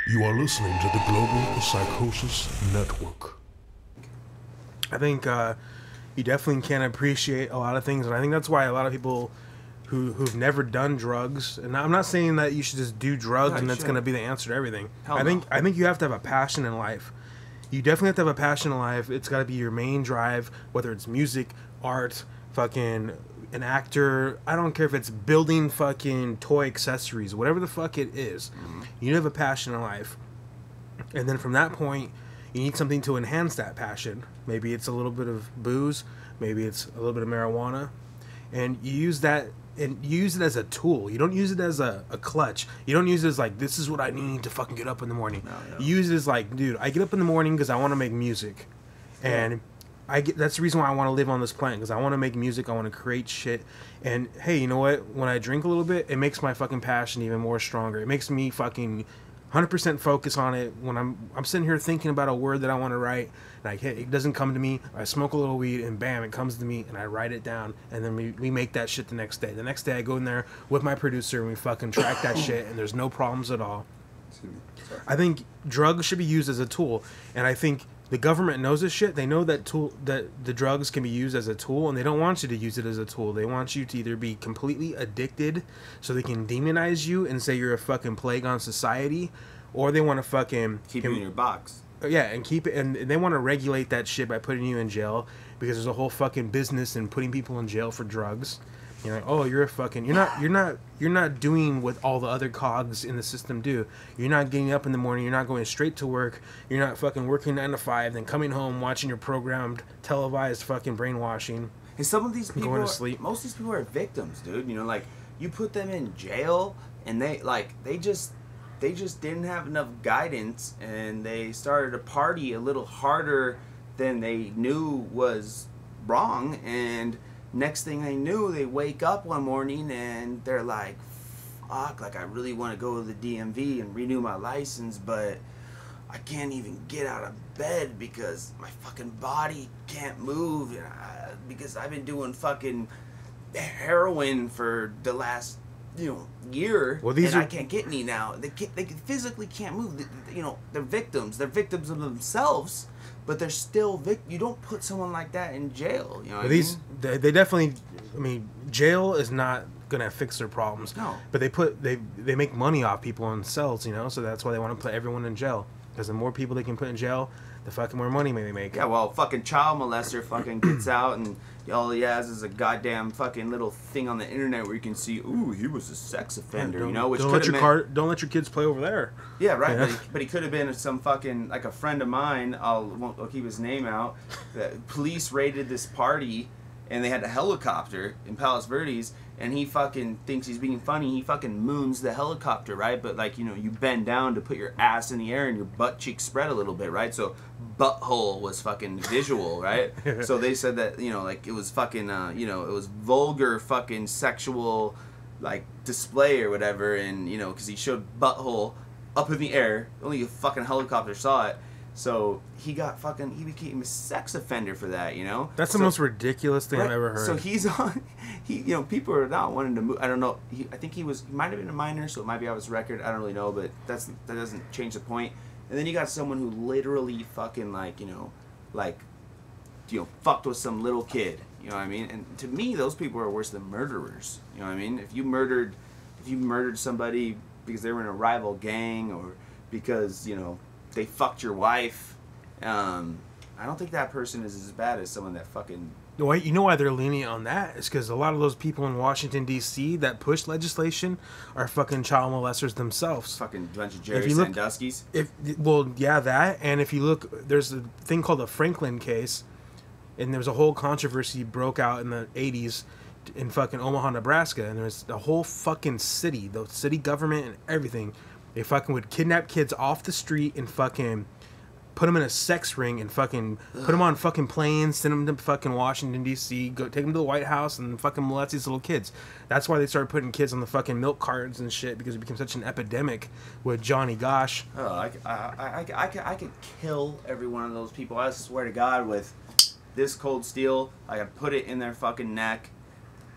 You are listening to the Global Psychosis Network. I think you definitely can appreciate a lot of things, and I think that's why a lot of people who've never done drugs, and I'm not saying that you should just do drugs and that's going to be the answer to everything. I think you have to have a passion in life. You definitely have to have a passion in life. It's got to be your main drive, whether it's music, art, fucking an actor. I don't care if it's building fucking toy accessories, whatever the fuck it is. You need to have a passion in life. And then from that point, you need something to enhance that passion. Maybe it's a little bit of booze. Maybe it's a little bit of marijuana. And you use that, and you use it as a tool. You don't use it as a clutch. You don't use it as like, this is what I need to fucking get up in the morning. No. You use it as like, dude, I get up in the morning because I want to make music. And that's the reason why I want to live on this planet, because I want to make music, I want to create shit. And hey, you know what? When I drink a little bit, it makes my fucking passion even more stronger. It makes me fucking 100% focus on it. When I'm sitting here thinking about a word that I want to write, and it doesn't come to me. I smoke a little weed, and bam, it comes to me, and I write it down, and then we make that shit the next day. The next day, I go in there with my producer, and we fucking track that shit, and there's no problems at all. I think drugs should be used as a tool, and I think the government knows this shit. They know that the drugs can be used as a tool, and they don't want you to use it as a tool. They want you to either be completely addicted so they can demonize you and say you're a fucking plague on society, or they want to fucking keep you in your box. Yeah, and keep it, and they want to regulate that shit by putting you in jail, because there's a whole fucking business in putting people in jail for drugs. You're like, oh, you're a fucking, you're not doing what all the other cogs in the system do. You're not getting up in the morning. You're not going straight to work. You're not fucking working 9 to 5, then coming home, watching your programmed, televised fucking brainwashing. And some of these people, going to sleep. Most of these people are victims, dude. You know, like, you put them in jail, and they just didn't have enough guidance, and they started to party a little harder than they knew was wrong, and next thing they knew, they wake up one morning and they're like, fuck, like I really want to go to the DMV and renew my license, but I can't even get out of bed because my fucking body can't move, and because I've been doing fucking heroin for the last year, and I can't get any now. They physically can't move. They're victims. They're victims of themselves, but they're still you don't put someone like that in jail. You know what I mean? They definitely. I mean, jail is not gonna fix their problems. No. But they make money off people in cells. So that's why they want to put everyone in jail. Because the more people they can put in jail, the fucking more money they make. Yeah, well, fucking child molester fucking gets out, and all he has is a goddamn fucking little thing on the internet where you can see, ooh, he was a sex offender, which don't let your kids play over there. Yeah, right. Yeah. But he could have been some fucking, like, a friend of mine. I'll keep his name out. Police raided this party, and they had a helicopter in Palos Verdes, and he fucking thinks he's being funny. He fucking moons the helicopter, right? But, like, you bend down to put your ass in the air and your butt cheeks spread a little bit, right? So butthole was fucking visual, right? So they said that, like, it was fucking, it was vulgar fucking sexual, like, display or whatever, and, because he showed butthole up in the air. Only a fucking helicopter saw it. So he became a sex offender for that, That's the most ridiculous thing I've ever heard. So he's on, people are not wanting to move. I don't know. I think he might have been a minor, so it might be off his record. I don't really know, but that doesn't change the point. And then you got someone who literally fucking fucked with some little kid. You know what I mean? And to me, those people are worse than murderers. You know what I mean? If you murdered somebody because they were in a rival gang, or because they fucked your wife, I don't think that person is as bad as someone that fucking... You know why they're lenient on that? It's because a lot of those people in Washington, D.C. that push legislation are fucking child molesters themselves. Fucking bunch of Jerry Sandusky's. That. And if you look, there's a thing called the Franklin case, and there was a whole controversy broke out in the 80s in fucking Omaha, Nebraska, and there's a whole fucking city, the city government and everything. They fucking would kidnap kids off the street and fucking put them in a sex ring and fucking put them on fucking planes, send them to fucking Washington, D.C., go take them to the White House and fucking molest these little kids. That's why they started putting kids on the fucking milk cartons and shit, because it became such an epidemic with Johnny Gosh. Oh, I could kill every one of those people. I swear to God, with this cold steel, I could put it in their fucking neck,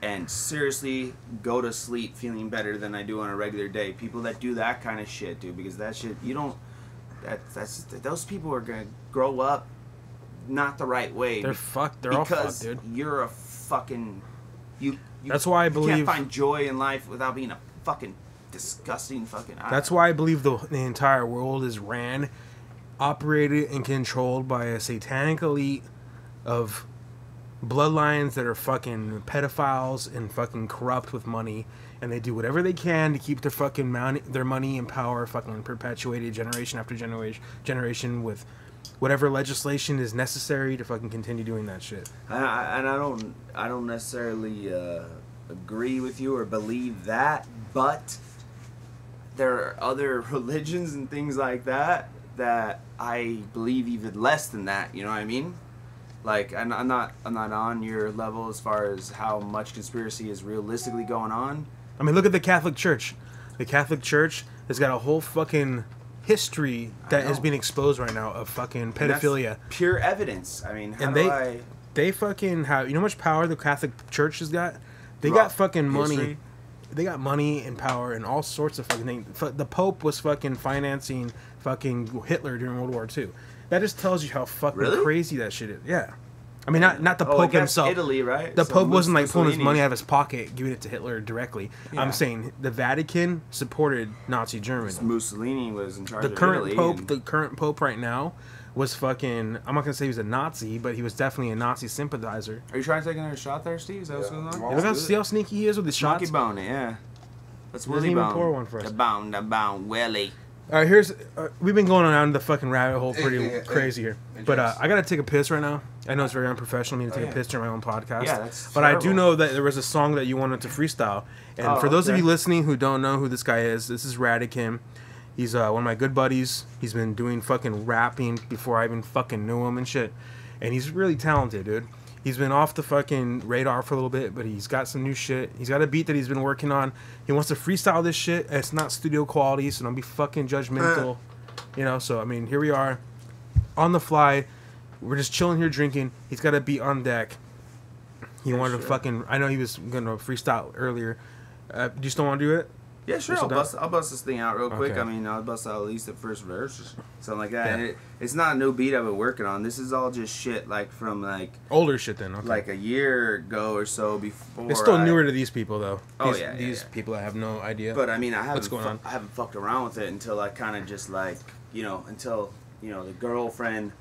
and seriously go to sleep feeling better than I do on a regular day. People that do that kind of shit, dude, because that shit, you don't, those people are gonna grow up not the right way. They're fucked. They're all fucked, dude. You're a fucking, you that's why I believe you can't find joy in life without being a fucking disgusting fucking. That's why I believe the entire world is ran, operated, and controlled by a satanic elite of bloodlines that are fucking pedophiles and fucking corrupt with money, and they do whatever they can to keep their fucking their money and power fucking perpetuated generation after generation with whatever legislation is necessary to fucking continue doing that shit. And I don't necessarily agree with you or believe that, but there are other religions and things like that that I believe even less than that. You know what I mean? Like, I'm not on your level as far as how much conspiracy is realistically going on. I mean, look at the Catholic Church. The Catholic Church has got a whole fucking history that is being exposed right now of fucking pedophilia. Pure evidence. I mean, they fucking have, you know how much power the Catholic Church has got? They got fucking money. History. They got money and power and all sorts of fucking things. The Pope was fucking financing fucking Hitler during World War II. That just tells you how fucking crazy that shit is. Yeah. I mean, not the Pope himself. Italy, right? The Pope wasn't like pulling his money out of his pocket, giving it to Hitler directly. Yeah. I'm saying the Vatican supported Nazi Germany. Mussolini was in charge of Italy. Pope, the current Pope right now was fucking, I'm not going to say he was a Nazi, but he was definitely a Nazi sympathizer. Are you trying to take another shot there, Steve? Is that what's going on? See how sneaky he is with his shots? Smoky bone, yeah. Let's Willie bone. Pour one for us. The bone, Willie. All right, here's we've been going down the fucking rabbit hole pretty crazy here, but I gotta take a piss right now. I know it's very unprofessional of me to take a piss during my own podcast. Yeah, that's but terrible. I do know that there was a song that you wanted to freestyle, and for those of you listening who don't know who this guy is, this is Radican. He's one of my good buddies. He's been doing fucking rapping before I even fucking knew him and shit, and he's really talented, dude. He's been off the fucking radar for a little bit, but he's got some new shit. He's got a beat that he's been working on. He wants to freestyle this shit. It's not studio quality, so don't be fucking judgmental. You know, so, I mean, here we are. On the fly. We're just chilling here drinking. He's got a beat on deck. He wanted to fucking... I know he was going to freestyle earlier. Do you still want to do it? Yeah, sure. I'll bust this thing out real quick. I mean, I'll bust out at least the first verse or something like that. Yeah. And it's not a new beat I've been working on. This is all just shit like from like older shit then. Okay. Like a year ago or so before. It's still newer to these people though. These people that have no idea. But I mean, I haven't fucked around with it until I kind of just like until the girlfriend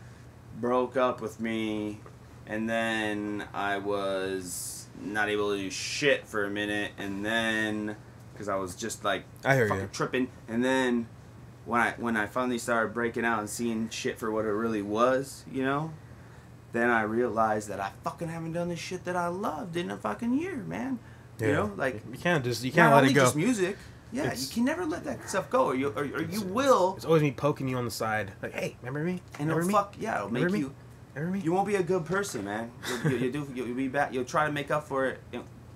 broke up with me, and then I was not able to do shit for a minute, and then. Because I was just like fucking tripping, and then when I finally started breaking out and seeing shit for what it really was, then I realized that I fucking haven't done the shit that I loved in a fucking year, man. Yeah. You know, like you can't let it go. Just music. Yeah, you can never let that stuff go, or you will. It's always me poking you on the side, like, hey, remember me? And it'll make you. Remember me? You won't be a good person, man. You'll be bad. You'll try to make up for it,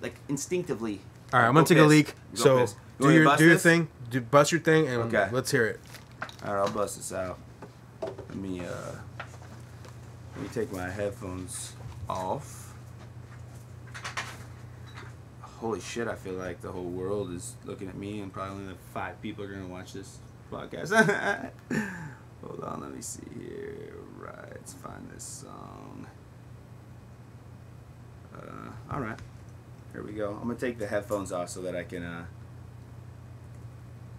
like instinctively. All right, I'm gonna take a leak. So do your thing, bust your thing, and let's hear it. All right, I'll bust this out. Let me take my headphones off. Holy shit! I feel like the whole world is looking at me, and probably only 5 people are gonna watch this podcast. Hold on, let me see here. Right, let's find this song. All right. Here we go. I'm going to take the headphones off so that I can,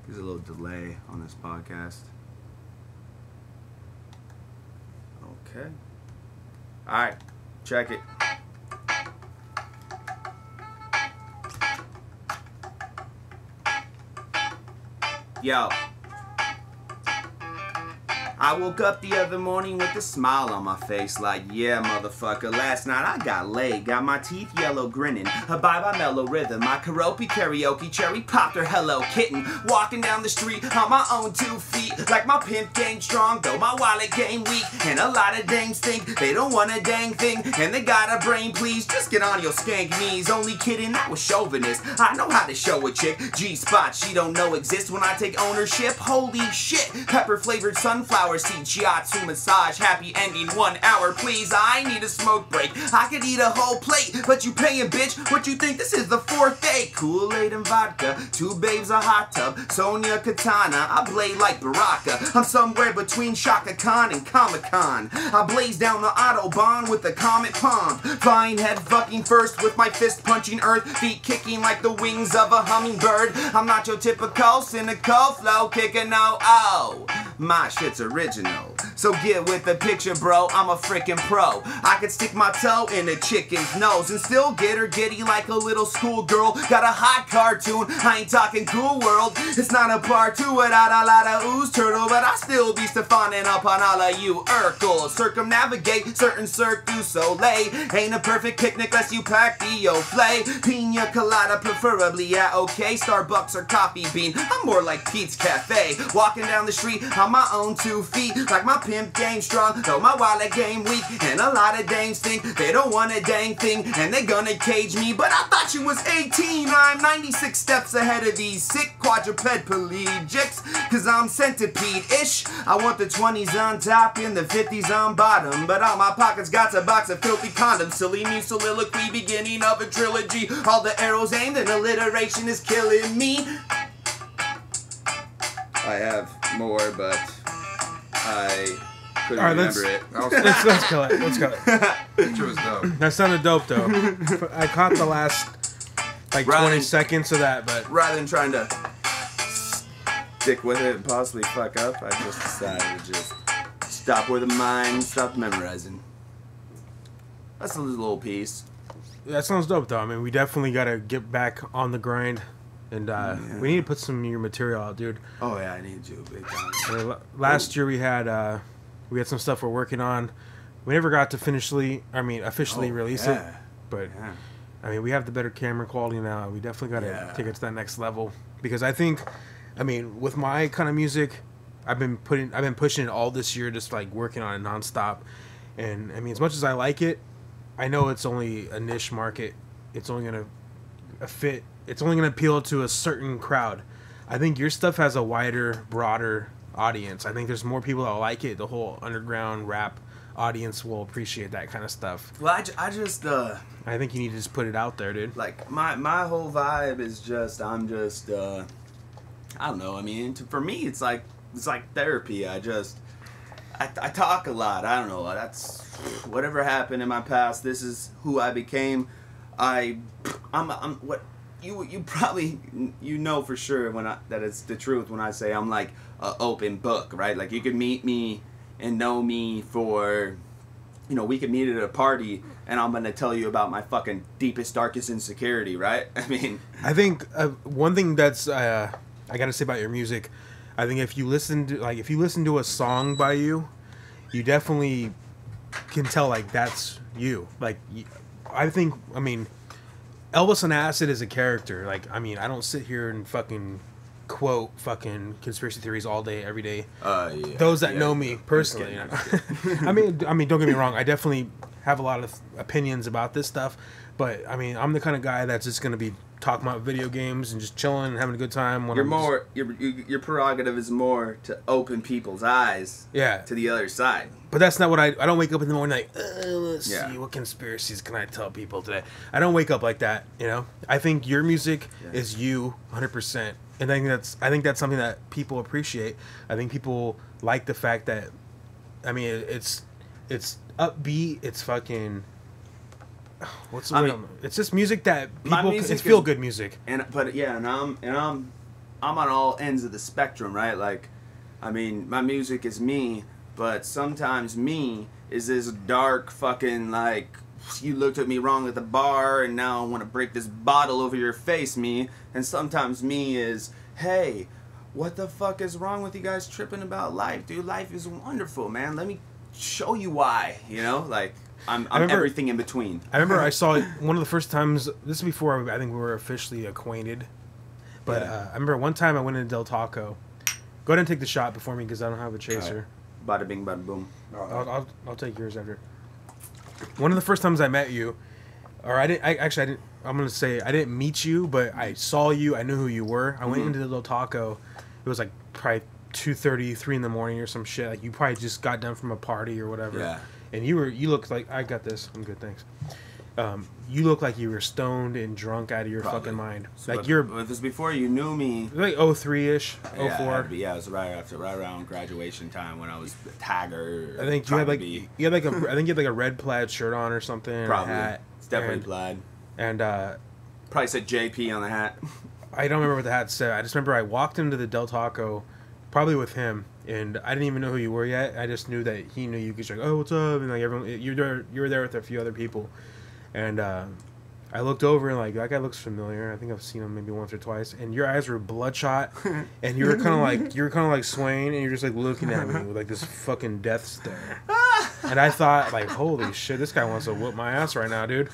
there's a little delay on this podcast. Okay. Alright. Check it. Yo. I woke up the other morning with a smile on my face like, yeah, motherfucker, last night I got laid, got my teeth yellow grinning, a bye-bye mellow rhythm, my karaoke cherry popped her hello kitten, walking down the street on my own 2 feet, like my pimp game strong, though my wallet game weak, and a lot of dangs think they don't want a dang thing, and they got a brain, please, just get on your skank knees, only kidding, that was chauvinist, I know how to show a chick, G-spot she don't know exists when I take ownership, holy shit, pepper-flavored sunflower flower seed shiatsu massage. Happy ending 1 hour, please. I need a smoke break. I could eat a whole plate, but you paying, bitch. What you think? This is the 4th day. Kool-Aid and vodka, 2 babes, a hot tub. Sonia Katana, I blade like Baraka. I'm somewhere between Shaka Khan and Comic-Con. I blaze down the Autobahn with the Comet Palm. Flying head fucking first with my fist punching earth. Feet kicking like the wings of a hummingbird. I'm not your typical cynical flow kicking no oh. My shit's original. So get with the picture, bro. I'm a freaking pro. I could stick my toe in a chicken's nose and still get her giddy like a little schoolgirl. Got a hot cartoon. I ain't talking Cool World. It's not a part 2 without a lot of ooze turtle, but I still be Stephaning up on all of you Urkels. Circumnavigate certain Cirque du Soleil. Ain't a perfect picnic less you pack the flay. Pina colada, preferably, yeah, okay. Starbucks or Coffee Bean. I'm more like Pete's Cafe. Walking down the street on my own 2 feet. Like my pimp game strong, though my wallet game weak. And a lot of dames think they don't want a dang thing, and they gonna cage me. But I thought you was 18. I'm 96 steps ahead of these sick quadrupedplegics. Cause I'm centipede-ish. I want the 20s on top and the 50s on bottom. But all my pockets got a box of filthy condoms. Silly new soliloquy, beginning of a trilogy. All the arrows aimed and alliteration is killing me. I have more, but I couldn't remember it. Let's kill it. Let's kill it. Picture was dope. That sounded dope, though. I caught the last, like, 20 seconds of that, but... Rather than trying to stick with it and possibly fuck up, I just decided to just stop where the mind stopped memorizing. That's a little piece. That sounds dope, though. I mean, we definitely got to get back on the grind. And we need to put some of your material out, dude. Oh yeah, I need you, big time. Last year we had some stuff we're working on. We never got to officially release it, but I mean, we have the better camera quality now. We definitely got to take it to that next level, because I think, I mean, with my kind of music, I've been pushing it all this year, just like working on it nonstop. And I mean, as much as I like it, I know it's only a niche market. It's only gonna fit. It's only going to appeal to a certain crowd. I think your stuff has a wider, broader audience. I think there's more people that like it. The whole underground rap audience will appreciate that kind of stuff. Well, I just I think you need to just put it out there, dude. Like my whole vibe is just I don't know. I mean, for me, it's like therapy. I talk a lot. I don't know. That's whatever happened in my past. This is who I became. I'm what. You probably know for sure that it's the truth when I say I'm like an open book, right? Like you could meet me and know me for, we could meet at a party and I'm gonna tell you about my fucking deepest, darkest insecurity, right? I mean, I think one thing that's I gotta say about your music, I think if you listen to a song by you, you definitely can tell like that's you. Like I mean. Elvis on Acid is a character. Like, I mean, I don't sit here and fucking quote fucking conspiracy theories all day, every day. Those that know me personally. I mean, don't get me wrong. I definitely have a lot of opinions about this stuff, but I mean, I'm the kind of guy that's just gonna be talking about video games and just chilling and having a good time. Your prerogative is more to open people's eyes. To the other side. But that's not what I don't wake up in the morning like, let's see, what conspiracies can I tell people today? I don't wake up like that, I think your music is you 100%. And I think that's something that people appreciate. I think people like the fact that, I mean, it's upbeat, it's fucking, what's the word? It's just music that people, it's feel good music. And I'm on all ends of the spectrum, right? Like, I mean, my music is me. But sometimes me is this dark fucking, like, you looked at me wrong at the bar and now I want to break this bottle over your face, me. And sometimes me is, hey, what the fuck is wrong with you guys tripping about life? Dude, life is wonderful, man. Let me show you why, Like, I'm everything in between. I remember I saw one of the first times, this is before I think we were officially acquainted. But I remember one time I went into Del Taco. Go ahead and take the shot before me because I don't have a chaser. Bada bing, bada boom. I'll take yours after. One of the first times I met you, or I didn't. I'm gonna say I didn't meet you, but I saw you. I knew who you were. I went into the Del Taco. It was like probably 2:30, 3 in the morning or some shit. Like you probably just got done from a party or whatever. Yeah. And you looked like, I got this. I'm good, thanks. You look like you were stoned and drunk out of your fucking mind. So Like you're. If this before you knew me. Like 03-ish, 04. Yeah, it was right around graduation time when I was Tagger. I think you had like I think you had like a red plaid shirt on or something. Probably. A hat. It's definitely plaid. And probably said JP on the hat. I don't remember what the hat said. I just remember I walked into the Del Taco, probably with him, and I didn't even know who you were yet. I just knew that he knew you. Cause you're like, oh, what's up? And like everyone, you were there with a few other people, and I looked over and like that guy looks familiar. I think I've seen him maybe once or twice. And your eyes were bloodshot, and you were kind of like swaying, and you're just like looking at me with like this fucking death stare. And I thought like, holy shit, this guy wants to whoop my ass right now, dude.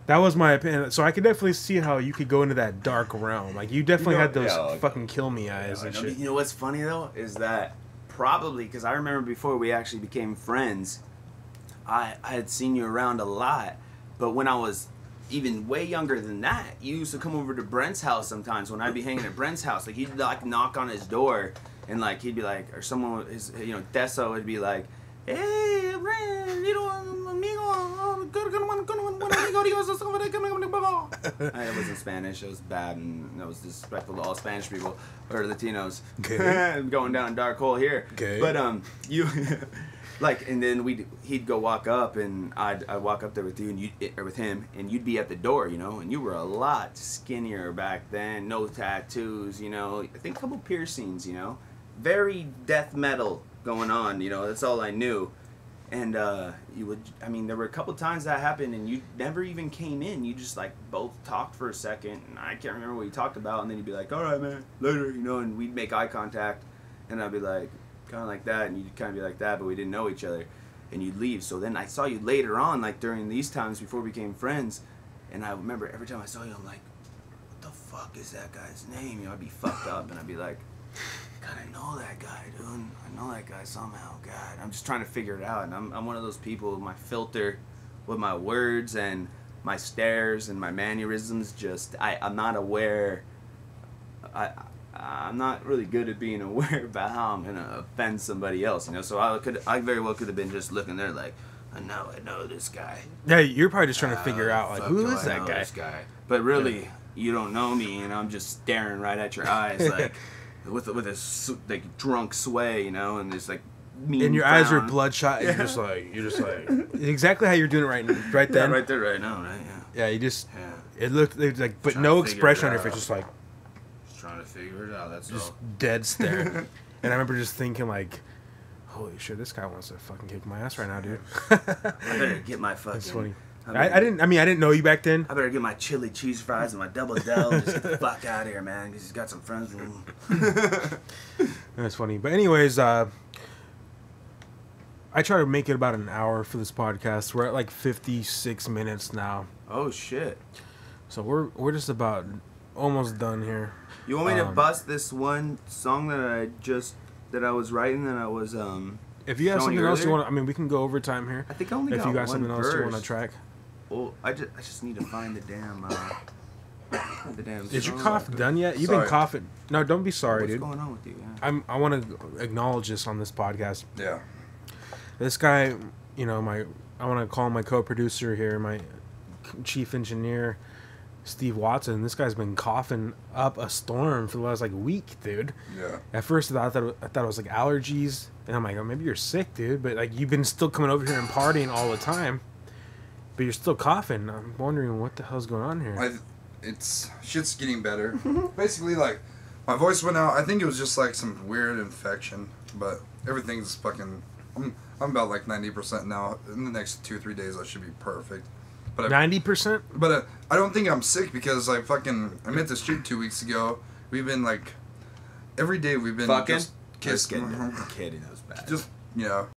That was my opinion. So I could definitely see how you could go into that dark realm. Like you definitely had those fucking kill me eyes and shit. You know what's funny though is that probably because I remember before we actually became friends, I had seen you around a lot, but when I was even way younger than that, you used to come over to Brent's house sometimes when I'd be hanging at Brent's house. Like he'd like knock on his door and like he'd be like, or someone his Deso would be like, hey Brent, you know, amigo. It was in Spanish. It was bad, and it was disrespectful to all Spanish people or Latinos. Okay. Going down a dark hole here. Okay. But you like, and then he'd go walk up, and I'd walk up there with you and or with him, and you'd be at the door, you know, and you were a lot skinnier back then. No tattoos, you know. I think a couple piercings, you know. Very death metal going on, you know. That's all I knew. And there were a couple times that happened, and you never even came in. You just like both talked for a second, and I can't remember what you talked about. And then you'd be like, "All right, man, later," you know. And we'd make eye contact, and I'd be like, kind of like that, and you'd kind of be like that, but we didn't know each other. And you'd leave. So then I saw you later on, like during these times before we became friends, and I remember every time I saw you, I'm like, "What the fuck is that guy's name?" You know, I'd be fucked up, and I'd be like, God, I know that guy, dude. I know that guy somehow. God, I'm just trying to figure it out. And I'm one of those people with my filter, with my words and my stares and my mannerisms. Just I'm not aware. I'm not really good at being aware about how I'm gonna offend somebody else. You know, so I very well could have been just looking there like, I know this guy. Yeah, you're probably just trying to figure out like who is that guy? This guy. But really, you don't know me, and I'm just staring right at your eyes like. With a like drunk sway, you know, and it's like mean. And your eyes are bloodshot. And you're just like exactly how you're doing it right then. Yeah, right there, right now, right? Yeah. Yeah, you just. Yeah. It looked like, but no expression on your face, just like. Just trying to figure it out. That's just all. Dead stare. And I remember just thinking like, holy shit, this guy wants to fucking kick my ass right now, dude. I better get my fucking. That's funny. I didn't know you back then. I better get my chili cheese fries and my double Del and just get the fuck out of here, man, because he's got some friends with him. That's funny. But anyways, I try to make it about an hour for this podcast. We're at like 56 minutes now. Oh, shit. So we're just about almost done here. You want me to bust this one song that I was writing that I was if you have something else you want, we can go overtime here. I think I only got one verse. If you got something else you want to track. Well, I just need to find the damn. Is your cough done yet? You've been coughing. No, don't be sorry, dude. What's going on with you? Yeah. I want to acknowledge this on this podcast. Yeah. This guy, you know, I want to call him my co-producer here, my chief engineer, Steve Watson. This guy's been coughing up a storm for the last like week, dude. Yeah. At first, I thought it was like allergies, and I'm like, oh, maybe you're sick, dude. But like, you've been still coming over here and partying all the time. But you're still coughing. I'm wondering what the hell's going on here. Shit's getting better. Basically, like, my voice went out. I think it was just like some weird infection, but everything's fucking. I'm about like 90% now. In the next 2-3 days, I should be perfect. But 90%? But I don't think I'm sick because I met this chick 2 weeks ago. We've been like every day we've been fucking just kissing. I'm kidding. That was bad. Just